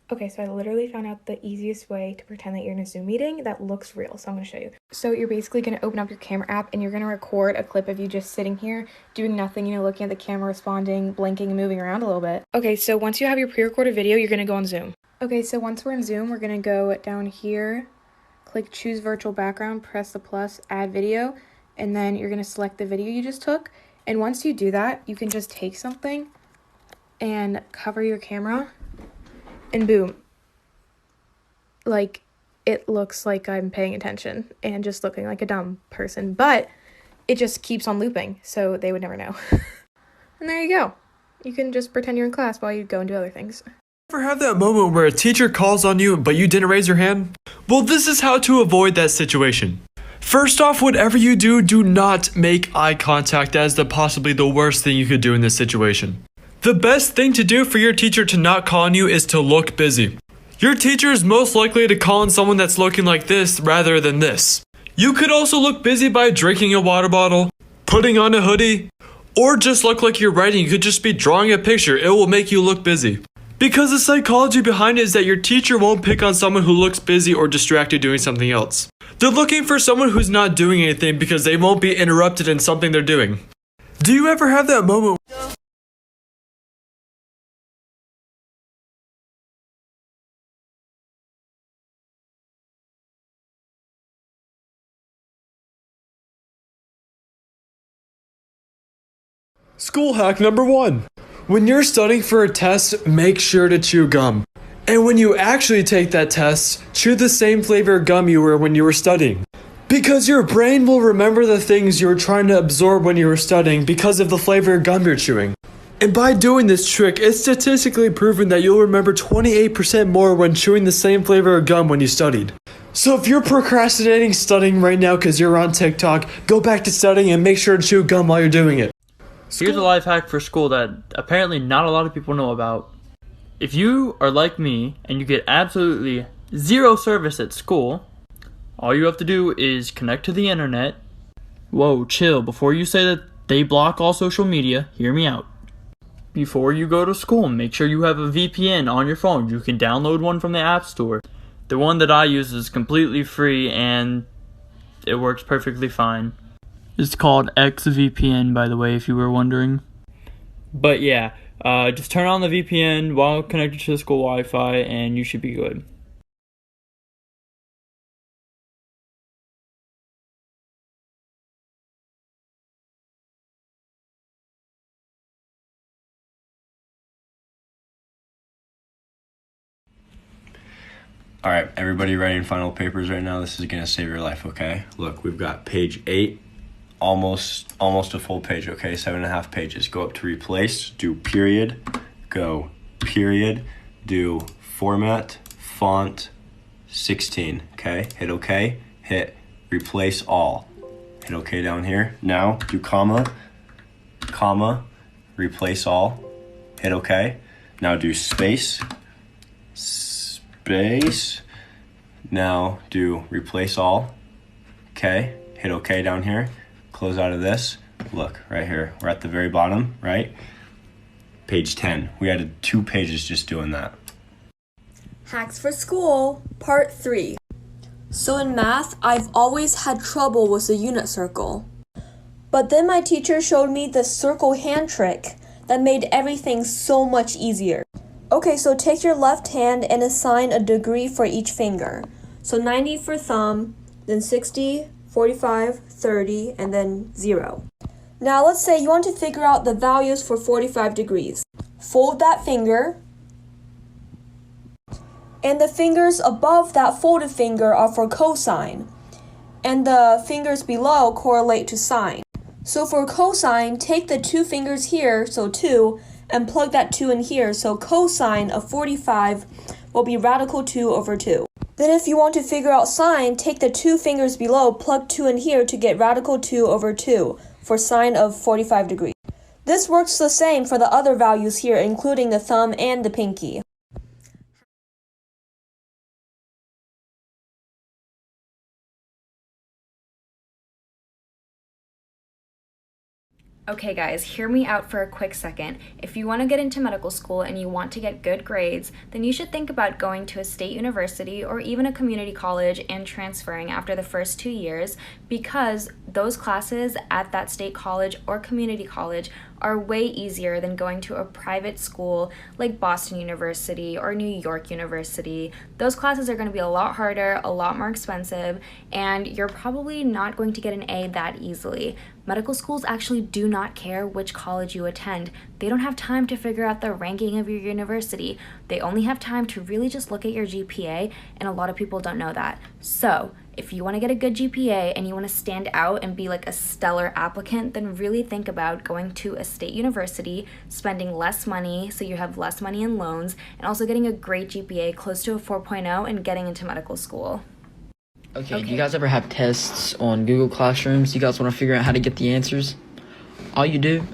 Okay, so I literally found out the easiest way to pretend that you're in a Zoom meeting that looks real, so I'm gonna show you. So you're basically gonna open up your camera app and you're gonna record a clip of you just sitting here doing nothing, looking at the camera, responding, blinking, and moving around a little bit. Okay, so once you have your pre-recorded video, you're gonna go on Zoom. Okay, so once we're in Zoom, we're gonna go down here, click choose virtual background, press the plus, add video, and then you're gonna select the video you just took. And once you do that, you can just take something and cover your camera, and boom. Like, it looks like I'm paying attention and just looking like a dumb person, but it just keeps on looping, so they would never know. And there you go. You can just pretend you're in class while you go and do other things. Ever have that moment where a teacher calls on you but you didn't raise your hand? Well, this is how to avoid that situation. First off, whatever you do, do not make eye contact. That is possibly the worst thing you could do in this situation. The best thing to do for your teacher to not call on you is to look busy. Your teacher is most likely to call on someone that's looking like this rather than this. You could also look busy by drinking a water bottle, putting on a hoodie, or just look like you're writing. You could just be drawing a picture. It will make you look busy. Because the psychology behind it is that your teacher won't pick on someone who looks busy or distracted doing something else. They're looking for someone who's not doing anything because they won't be interrupted in something they're doing. Do you ever have that moment? School hack number 1. When you're studying for a test, make sure to chew gum. And when you actually take that test, chew the same flavor gum you were when you were studying. Because your brain will remember the things you were trying to absorb when you were studying because of the flavor gum you're chewing. And by doing this trick, it's statistically proven that you'll remember 28% more when chewing the same flavor of gum when you studied. So if you're procrastinating studying right now because you're on TikTok, go back to studying and make sure to chew gum while you're doing it. Here's a life hack for school that apparently not a lot of people know about. If you are like me and you get absolutely zero service at school, all you have to do is connect to the internet. Whoa, chill. Before you say that they block all social media, hear me out. Before you go to school, make sure you have a VPN on your phone. You can download one from the App Store. The one that I use is completely free and it works perfectly fine. It's called XVPN, by the way, if you were wondering. But yeah, just turn on the VPN while connected to the school Wi-Fi and you should be good. Alright, everybody writing final papers right now, this is going to save your life, okay? Look, we've got page 8, almost a full page, okay? 7.5 pages. Go up to replace, do period, go period, do format, font, 16, okay? Hit okay, hit replace all. Hit okay down here. Now do comma, replace all, hit okay. Now do space, now do replace all, okay, hit okay down here, close out of this, look, right here, we're at the very bottom, right, page 10, we added 2 pages just doing that. Hacks for School, Part 3. So in math, I've always had trouble with the unit circle. But then my teacher showed me the circle hand trick that made everything so much easier. Okay, so take your left hand and assign a degree for each finger. So 90 for thumb, then 60, 45, 30, and then 0. Now let's say you want to figure out the values for 45 degrees. Fold that finger, and the fingers above that folded finger are for cosine, and the fingers below correlate to sine. So for cosine, take the 2 fingers here, so 2, and plug that 2 in here, so cosine of 45 will be radical 2 over 2. Then if you want to figure out sine, take the 2 fingers below, plug 2 in here to get radical 2 over 2 for sine of 45 degrees. This works the same for the other values here, including the thumb and the pinky. Okay guys, hear me out for a quick second. If you want to get into medical school and you want to get good grades, then you should think about going to a state university or even a community college and transferring after the first 2 years, because those classes at that state college or community college are way easier than going to a private school like Boston University or New York University. Those classes are going to be a lot harder, a lot more expensive, and you're probably not going to get an A that easily. Medical schools actually do not care which college you attend. They don't have time to figure out the ranking of your university. They only have time to really just look at your GPA, and a lot of people don't know that. So, if you want to get a good GPA and you want to stand out and be like a stellar applicant, then really think about going to a state university, spending less money so you have less money in loans, and also getting a great GPA close to a 4.0 and getting into medical school. Okay, do you guys ever have tests on Google Classrooms? You guys want to figure out how to get the answers? All you do,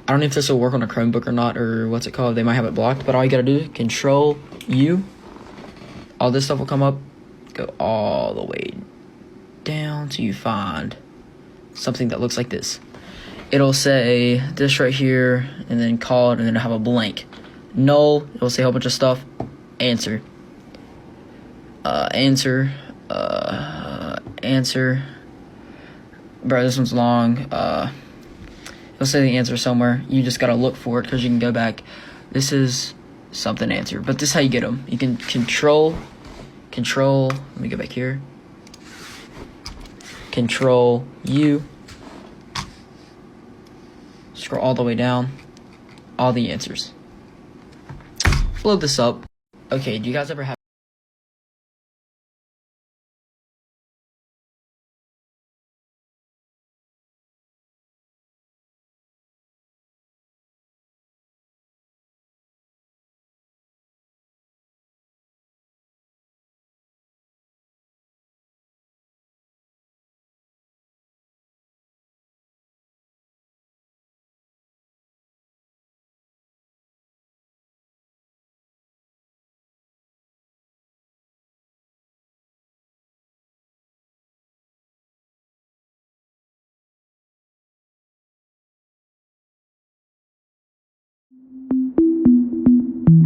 I don't know if this will work on a Chromebook or not, or what's it called, they might have it blocked, but all you gotta do, Control U, all this stuff will come up, go all the way down till you find something that looks like this. It'll say this right here, and then called, and then it'll have a blank. Null, it'll say a whole bunch of stuff. Answer. Answer. Bro, this one's long. It'll say the answer somewhere. You just gotta look for it, because you can go back. This is something answer, but this is how you get them. You can control, let me go back here. Control U. Scroll all the way down. All the answers. Load this up. Okay, do you guys ever have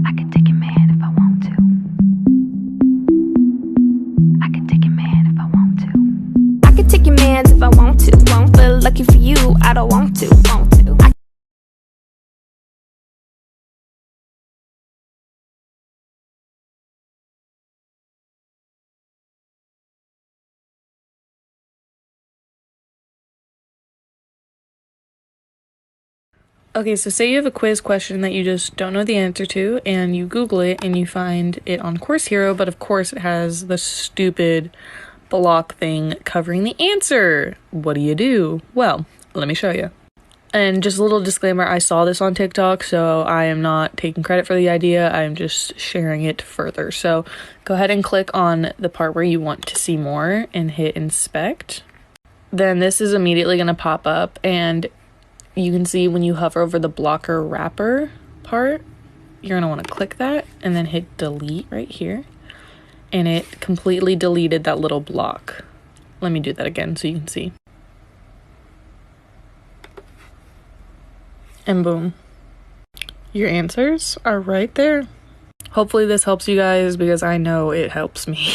I can take your man if I want to. I can take your man if I want to. I can take your man if I want to. But lucky for you, I don't want to. Okay, so say you have a quiz question that you just don't know the answer to, and you Google it and you find it on Course Hero, but of course it has the stupid block thing covering the answer. What do? Well, let me show you. And just a little disclaimer, I saw this on TikTok, so I am not taking credit for the idea, I'm just sharing it further. So go ahead and click on the part where you want to see more and hit inspect. Then this is immediately going to pop up, and you can see when you hover over the blocker wrapper part, you're going to want to click that and then hit delete right here. And it completely deleted that little block. Let me do that again so you can see. And boom. Your answers are right there. Hopefully this helps you guys, because I know it helps me.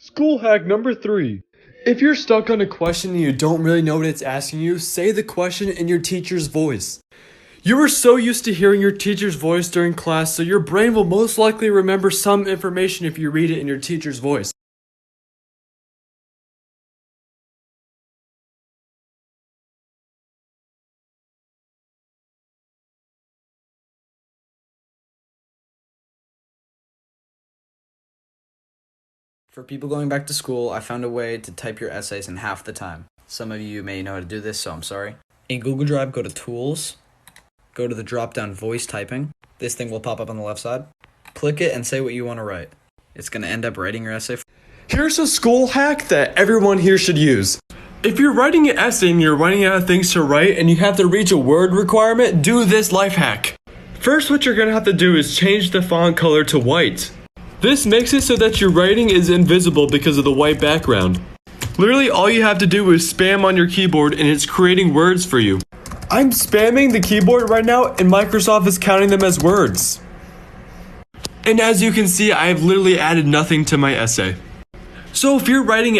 School hack number 3. If you're stuck on a question and you don't really know what it's asking you, say the question in your teacher's voice. You are so used to hearing your teacher's voice during class, so your brain will most likely remember some information if you read it in your teacher's voice. For people going back to school, I found a way to type your essays in half the time. Some of you may know how to do this, so I'm sorry. In Google Drive, go to Tools, go to the drop-down Voice Typing. This thing will pop up on the left side. Click it and say what you want to write. It's going to end up writing your essay. Here's a school hack that everyone here should use. If you're writing an essay and you're running out of things to write and you have to reach a word requirement, do this life hack. First, what you're going to have to do is change the font color to white. This makes it so that your writing is invisible because of the white background. Literally, all you have to do is spam on your keyboard and it's creating words for you. I'm spamming the keyboard right now and Microsoft is counting them as words. And as you can see, I have literally added nothing to my essay. So if you're writing